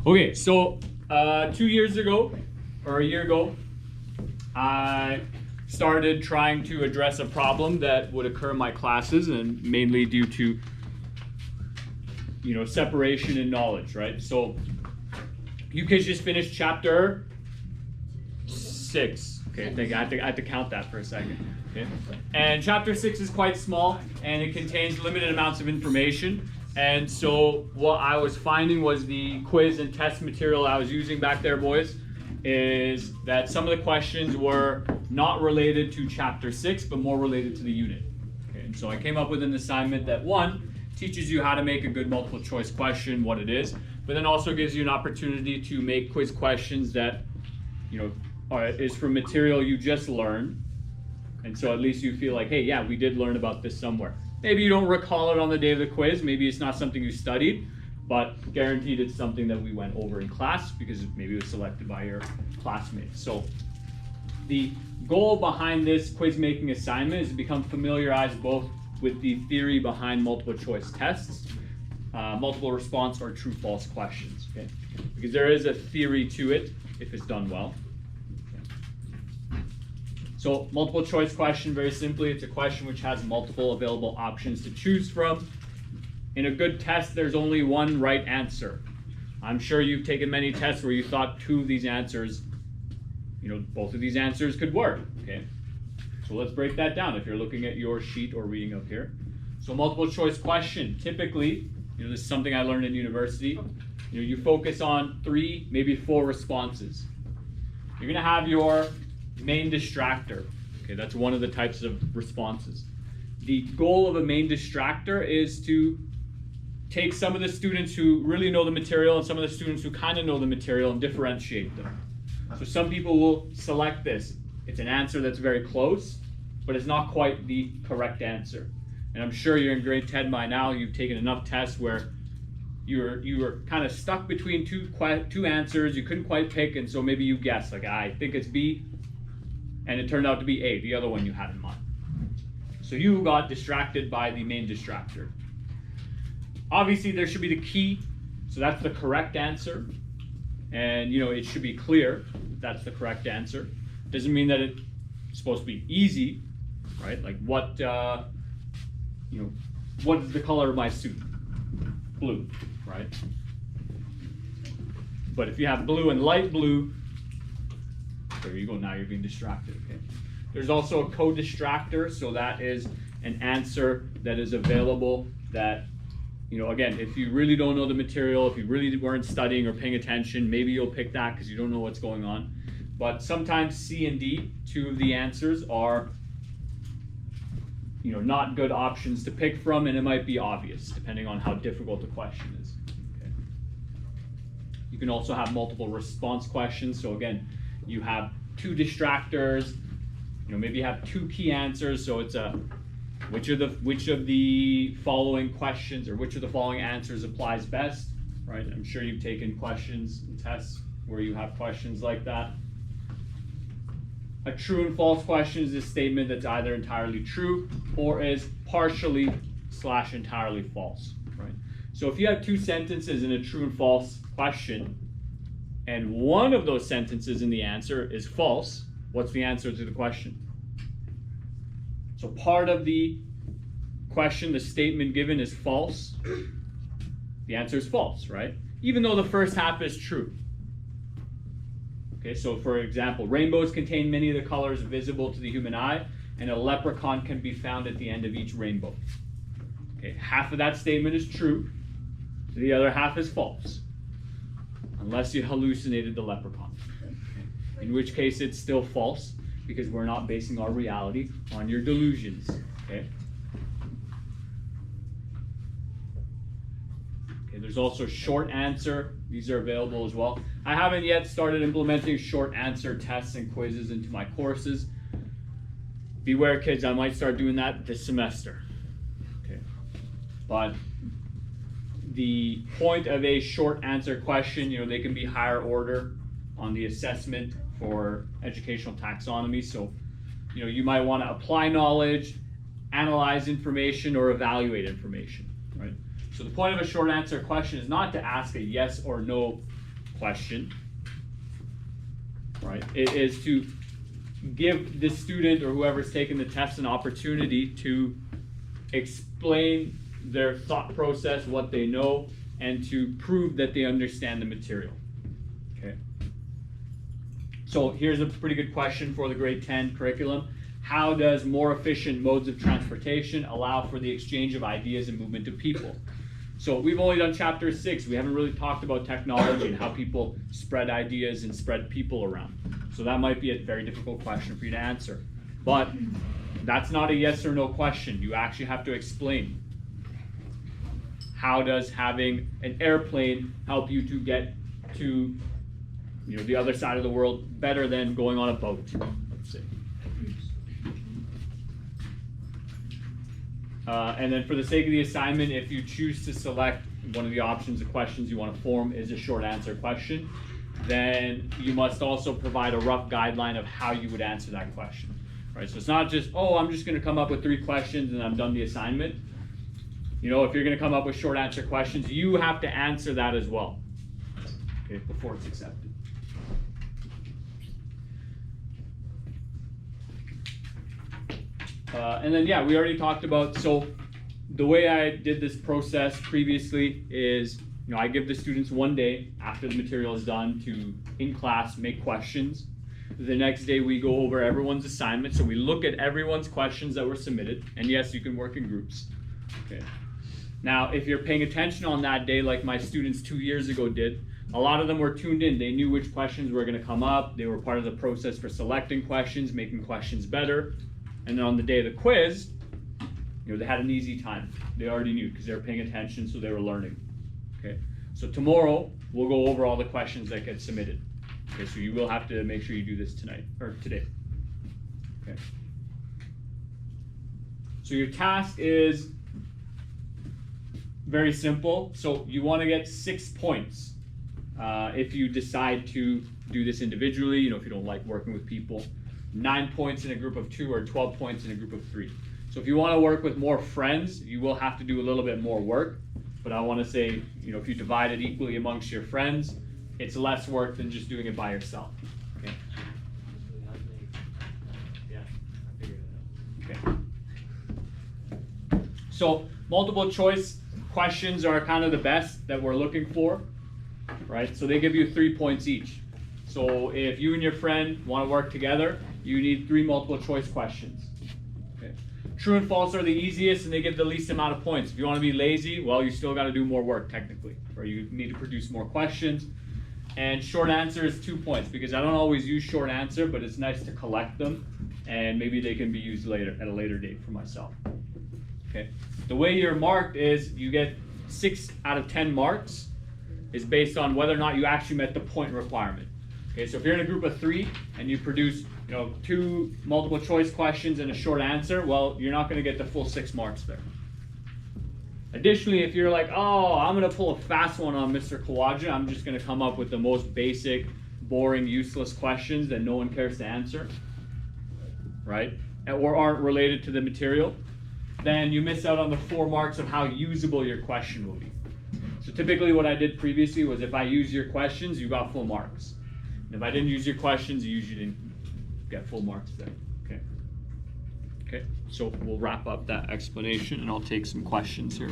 Okay, so 2 years ago, or a year ago, I started trying to address a problem that would occur in my classes, and mainly due to separation in knowledge, right? So you kids just finished chapter 6. Okay, I had to count that for a second. Okay, and chapter 6 is quite small, and it contains limited amounts of information. And so what I was finding was the quiz and test material I was using back there, boys, is that some of the questions were not related to chapter 6, but more related to the unit. Okay, and so I came up with an assignment that, one, teaches you how to make a good multiple choice question, what it is, but then also gives you an opportunity to make quiz questions that, is from material you just learned. And so at least you feel like, hey, yeah, we did learn about this somewhere. Maybe you don't recall it on the day of the quiz. Maybe it's not something you studied, but guaranteed it's something that we went over in class because maybe it was selected by your classmates. So the goal behind this quiz making assignment is to become familiarized both with the theory behind multiple choice tests, multiple response or true false questions, okay? Because there is a theory to it if it's done well. So multiple choice question, very simply, it's a question which has multiple available options to choose from. In a good test, there's only one right answer. I'm sure you've taken many tests where you thought two of these answers, both of these answers could work, okay? So let's break that down if you're looking at your sheet or reading up here. So multiple choice question, typically, this is something I learned in university, you focus on 3, maybe 4 responses. You're gonna have your main distractor. Okay, that's one of the types of responses. The goal of a main distractor is to take some of the students who really know the material and some of the students who kind of know the material and differentiate them. So some people will select this. It's an answer that's very close, but it's not quite the correct answer. And I'm sure you're in grade 10 by now. You've taken enough tests where you were kind of stuck between two answers. You couldn't quite pick, and so maybe you guessed, like, I think it's B, and it turned out to be A, the other one you had in mind. So you got distracted by the main distractor. Obviously, there should be the key, so that's the correct answer. And it should be clear that's the correct answer. Doesn't mean that it's supposed to be easy, right? Like what is the color of my suit? Blue, right? But if you have blue and light blue, there you go, now you're being distracted, okay? There's also a co-distractor, so that is an answer that is available that, again, if you really don't know the material, if you really weren't studying or paying attention, maybe you'll pick that because you don't know what's going on. But sometimes C and D, 2 of the answers, are not good options to pick from, and it might be obvious depending on how difficult the question is. Okay. You can also have multiple response questions. So again, you have 2 distractors, maybe you have 2 key answers, so it's a which of the following questions or which of the following answers applies best, right? I'm sure you've taken questions and tests where you have questions like that. A true and false question is a statement that's either entirely true or is partially/entirely false, right? So if you have 2 sentences in a true and false question, and one of those sentences in the answer is false, what's the answer to the question? So part of the question, the statement given is false. The answer is false, right? Even though the first half is true. Okay, so for example, rainbows contain many of the colors visible to the human eye, and a leprechaun can be found at the end of each rainbow. Okay, half of that statement is true, so the other half is false. Unless you hallucinated the leprechaun, in which case it's still false because we're not basing our reality on your delusions, okay? Okay, there's also short answer. These are available as well. I haven't yet started implementing short answer tests and quizzes into my courses. Beware, kids, I might start doing that this semester, okay? But the point of a short answer question, they can be higher order on the assessment for educational taxonomy. So, you might want to apply knowledge, analyze information, or evaluate information, right? So the point of a short answer question is not to ask a yes or no question, right? It is to give the student or whoever's taking the test an opportunity to explain their thought process, what they know, and to prove that they understand the material. Okay. So here's a pretty good question for the grade 10 curriculum. How does more efficient modes of transportation allow for the exchange of ideas and movement of people? So we've only done chapter 6. We haven't really talked about technology and how people spread ideas and spread people around. So that might be a very difficult question for you to answer. But that's not a yes or no question. You actually have to explain. How does having an airplane help you to get to, the other side of the world better than going on a boat, let's say. And then for the sake of the assignment, if you choose to select one of the options of questions you want to form is a short answer question, then you must also provide a rough guideline of how you would answer that question. Right? So it's not just, oh, I'm just going to come up with 3 questions and I'm done the assignment. If you're going to come up with short answer questions, you have to answer that as well, okay, before it's accepted. And then, yeah, we already talked about, so the way I did this process previously is, I give the students 1 day after the material is done to, in class, make questions. The next day we go over everyone's assignment, so we look at everyone's questions that were submitted, and yes, you can work in groups. Okay. Now, if you're paying attention on that day, like my students 2 years ago did, a lot of them were tuned in. They knew which questions were going to come up. They were part of the process for selecting questions, making questions better. And then on the day of the quiz, they had an easy time. They already knew because they were paying attention, so they were learning. Okay. So tomorrow, we'll go over all the questions that get submitted. Okay, so you will have to make sure you do this tonight, or today. Okay. So your task is very simple. So you want to get 6 points if you decide to do this individually, if you don't like working with people. 9 points in a group of 2 or 12 points in a group of 3. So if you want to work with more friends, you will have to do a little bit more work. But I want to say, if you divide it equally amongst your friends, it's less work than just doing it by yourself. Okay. Yeah, I figured it out. Okay. So multiple choice questions are kind of the best that we're looking for, right? So they give you 3 points each. So if you and your friend want to work together, you need 3 multiple choice questions. Okay. True and false are the easiest and they give the least amount of points. If you want to be lazy, well, you still got to do more work technically, or you need to produce more questions. And short answer is 2 points because I don't always use short answer, but it's nice to collect them and maybe they can be used later at a later date for myself. Okay. The way you're marked is you get 6 out of 10 marks is based on whether or not you actually met the point requirement. Okay, so if you're in a group of 3 and you produce 2 multiple choice questions and a short answer, well, you're not going to get the full 6 marks there. Additionally, if you're like, oh, I'm going to pull a fast one on Mr. Kawaja, I'm just going to come up with the most basic, boring, useless questions that no one cares to answer, right? Or aren't related to the material, then you miss out on the 4 marks of how usable your question will be. So typically what I did previously was if I used your questions, you got full marks. And if I didn't use your questions, you usually didn't get full marks there. Okay. Okay, so we'll wrap up that explanation and I'll take some questions here.